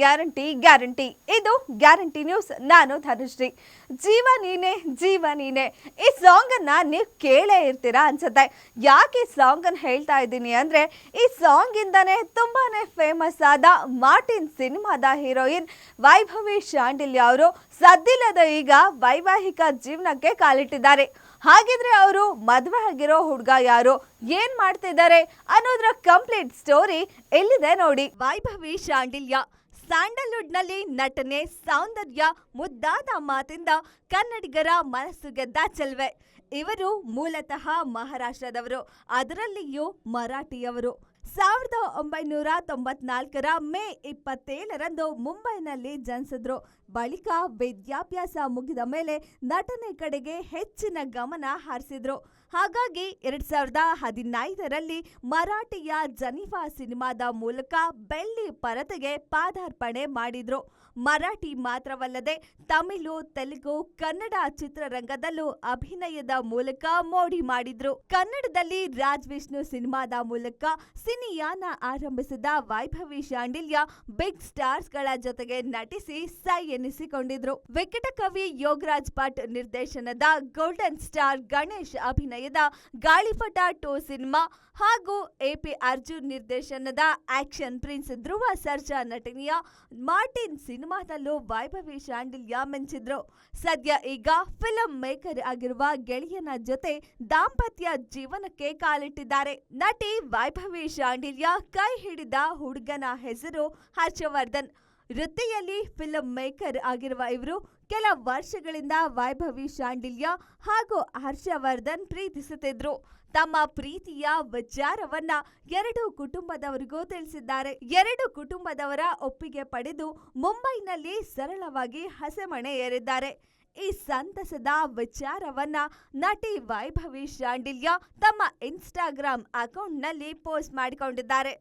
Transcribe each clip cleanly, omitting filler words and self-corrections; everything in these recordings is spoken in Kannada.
ಗ್ಯಾರಂಟಿ ಗ್ಯಾರಂಟಿ ಇದು ಗ್ಯಾರಂಟಿ ನ್ಯೂಸ್. ನಾನು ಧನುಶ್ರೀ. ಜೀವ ನೀನೆ ಈ ಸಾಂಗ್ ಅನ್ನ ನೀವು ಕೇಳೇ ಇರ್ತೀರಾ ಅನ್ಸುತ್ತೆ. ಯಾಕೆ ಈ ಸಾಂಗ್ ಅನ್ನು ಹೇಳ್ತಾ ಇದ್ದೀನಿ ಅಂದ್ರೆ, ಈ ಸಾಂಗ್ ಇಂದಾನೆ ತುಂಬಾನೇ ಫೇಮಸ್ ಆದ ಮಾರ್ಟಿನ್ ಸಿನಿಮಾದ ಹೀರೋಯಿನ್ ವೈಭವಿ ಶಾಂಡಿಲ್ಯ ಅವರು ಸದ್ದಿಲ್ಲದ ಈಗ ವೈವಾಹಿಕ ಜೀವನಕ್ಕೆ ಕಾಲಿಟ್ಟಿದ್ದಾರೆ. ಹಾಗಿದ್ರೆ ಅವರು ಮದುವೆ ಆಗಿರೋ ಹುಡುಗ ಯಾರು, ಏನ್ ಮಾಡ್ತಿದ್ದಾರೆ ಅನ್ನೋದ್ರ ಕಂಪ್ಲೀಟ್ ಸ್ಟೋರಿ ಎಲ್ಲಿದೆ ನೋಡಿ. ವೈಭವಿ ಶಾಂಡಿಲ್ಯ ಸ್ಯಾಂಡಲ್ವುಡ್ ನಲ್ಲಿ ನಟನೆ, ಸೌಂದರ್ಯ, ಮುದ್ದಾದ ಮಾತಿಂದ ಕನ್ನಡಿಗರ ಮನಸ್ಸು ಗೆದ್ದ ಚೆಲ್ವೆ. ಇವರು ಮೂಲತಃ ಮಹಾರಾಷ್ಟ್ರದವರು, ಅದರಲ್ಲಿಯೂ ಮರಾಠಿಯವರು. 1994 ಮೇ 27ರಂದು ಮುಂಬೈನಲ್ಲಿ ಜನಿಸಿದ್ರು. ಬಳಿಕ ವಿದ್ಯಾಭ್ಯಾಸ ಮುಗಿದ ಮೇಲೆ ನಟನೆ ಕಡೆಗೆ ಹೆಚ್ಚಿನ ಗಮನ ಹರಿಸಿದ್ರು. ಹಾಗಾಗಿ 2015ರಲ್ಲಿ ಮರಾಠಿಯ ಜನಿಫಾ ಸಿನಿಮಾದ ಮೂಲಕ ಬೆಳ್ಳಿ ಪರದೆಗೆ ಪಾದಾರ್ಪಣೆ ಮಾಡಿದ್ರು. ಮರಾಠಿ ಮಾತ್ರವಲ್ಲದೆ ತಮಿಳು, ತೆಲುಗು, ಕನ್ನಡ ಚಿತ್ರರಂಗದಲ್ಲೂ ಅಭಿನಯದ ಮೂಲಕ ಮೋಡಿ ಮಾಡಿದ್ರು. ಕನ್ನಡದಲ್ಲಿ ರಾಜ್ ವಿಷ್ಣು ಸಿನಿಮಾದ ಮೂಲಕ ಸಿನಿಯಾನ ಆರಂಭಿಸಿದ ವೈಭವಿ ಶಾಂಡಿಲ್ಯ ಬಿಗ್ ಸ್ಟಾರ್ಸ್ ಗಳ ಜೊತೆಗೆ ನಟಿಸಿ ಸೈ ಎನಿಸಿಕೊಂಡಿದ್ರು. ವಿಕಟಕವಿ ಯೋಗರಾಜ್ ಭಟ್ ನಿರ್ದೇಶನದ ಗೋಲ್ಡನ್ ಸ್ಟಾರ್ ಗಣೇಶ್ ಅಭಿನಯದ ಗಾಳಿಪಟ 2 ಸಿನಿಮಾ ಹಾಗೂ ಎಪಿ ಅರ್ಜುನ್ ನಿರ್ದೇಶನದ ಆಕ್ಷನ್ ಪ್ರಿನ್ಸ್ ಧ್ರುವ ಸರ್ಜಾ ನಟನೆಯ ಮಾರ್ಟಿನ್ ಸಿನಿಮಾದಲ್ಲೂ ವೈಭವಿ ಶಾಂಡಿಲ್ಯ ಮಿಂಚಿದ್ರು. ಸದ್ಯ ಈಗ ಫಿಲ್ಮ್ ಮೇಕರ್ ಆಗಿರುವ ಗೆಳೆಯನ ಜೊತೆ ದಾಂಪತ್ಯ ಜೀವನಕ್ಕೆ ಕಾಲಿಟ್ಟಿದ್ದಾರೆ. ನಟಿ ವೈಭವಿ ಶಾಂಡಿಲ್ಯ ಕೈ ಹಿಡಿದ ಹುಡುಗನ ಹೆಸರು ಹರ್ಷವರ್ಧನ್. ವೃತ್ತಿಯಲ್ಲಿ ಫಿಲ್ಮ್ ಮೇಕರ್ ಆಗಿರುವ ಇವರು ಕೆಲ ವರ್ಷಗಳಿಂದ ವೈಭವಿ ಶಾಂಡಿಲ್ಯ ಹಾಗೂ ಹರ್ಷವರ್ಧನ್ ಪ್ರೀತಿಸುತ್ತಿದ್ರು. ತಮ್ಮ ಪ್ರೀತಿಯ ವಿಚಾರವನ್ನ ಎರಡು ಕುಟುಂಬದವರಿಗೂ ತಿಳಿಸಿದ್ದಾರೆ. ಎರಡು ಕುಟುಂಬದವರ ಒಪ್ಪಿಗೆ ಪಡೆದು ಮುಂಬೈನಲ್ಲಿ ಸರಳವಾಗಿ ಹಸೆಮಣೆ ಏರಿದ್ದಾರೆ. ಈ ಸಂತಸದ ವಿಚಾರವನ್ನ ನಟಿ ವೈಭವಿ ಶಾಂಡಿಲ್ಯ ತಮ್ಮ ಇನ್ಸ್ಟಾಗ್ರಾಮ್ ಅಕೌಂಟ್ನಲ್ಲಿ ಪೋಸ್ಟ್ ಮಾಡಿಕೊಂಡಿದ್ದಾರೆ.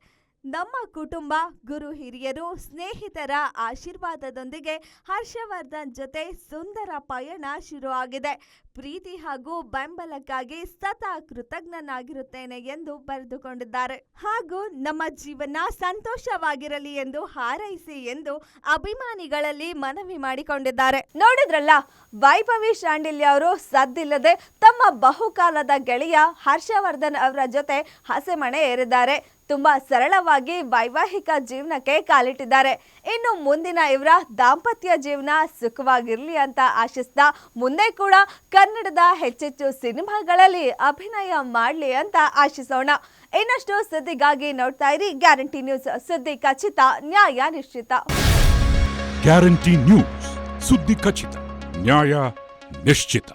ನಮ್ಮ ಕುಟುಂಬ, ಗುರು ಹಿರಿಯರು, ಸ್ನೇಹಿತರ ಆಶೀರ್ವಾದದೊಂದಿಗೆ ಹರ್ಷವರ್ಧನ್ ಜೊತೆ ಸುಂದರ ಪಯಣ ಶುರು ಆಗಿದೆ. ಪ್ರೀತಿ ಹಾಗೂ ಬೆಂಬಲಕ್ಕಾಗಿ ಸದಾ ಕೃತಜ್ಞನಾಗಿರುತ್ತೇನೆ ಎಂದು ಬರೆದುಕೊಂಡಿದ್ದಾರೆ. ಹಾಗೂ ನಮ್ಮ ಜೀವನ ಸಂತೋಷವಾಗಿರಲಿ ಎಂದು ಹಾರೈಸಿ ಎಂದು ಅಭಿಮಾನಿಗಳಲ್ಲಿ ಮನವಿ ಮಾಡಿಕೊಂಡಿದ್ದಾರೆ. ನೋಡಿದ್ರಲ್ಲ, ವೈಭವಿ ಶಾಂಡಿಲ್ಯ ಅವರು ಸದ್ದಿಲ್ಲದೆ ತಮ್ಮ ಬಹುಕಾಲದ ಗೆಳೆಯ ಹರ್ಷವರ್ಧನ್ ಅವರ ಜೊತೆ ಹಸೆಮಣೆ ಏರಿದ್ದಾರೆ. ತುಂಬಾ ಸರಳವಾಗಿ ವೈವಾಹಿಕ ಜೀವನಕ್ಕೆ ಕಾಲಿಟ್ಟಿದ್ದಾರೆ. ಇನ್ನು ಮುಂದಿನ ಇವರ ದಾಂಪತ್ಯ ಜೀವನ ಸುಖವಾಗಿರ್ಲಿ ಅಂತ ಆಶಿಸ್ತಾ ಮುಂದೆ ಕೂಡ ಕನ್ನಡದ ಹೆಚ್ಚೆಚ್ಚು ಸಿನಿಮಾಗಳಲ್ಲಿ ಅಭಿನಯ ಮಾಡಲಿ ಅಂತ ಆಶಿಸೋಣ. ಇನ್ನಷ್ಟು ಸುದ್ದಿಗಾಗಿ ನೋಡ್ತಾ ಇರಿ ಗ್ಯಾರಂಟಿ ನ್ಯೂಸ್. ಸುದ್ದಿ ಖಚಿತ, ನ್ಯಾಯ ನಿಶ್ಚಿತ. ಗ್ಯಾರಂಟಿ ನ್ಯೂಸ್, ಸುದ್ದಿ ಖಚಿತ, ನ್ಯಾಯ ನಿಶ್ಚಿತ.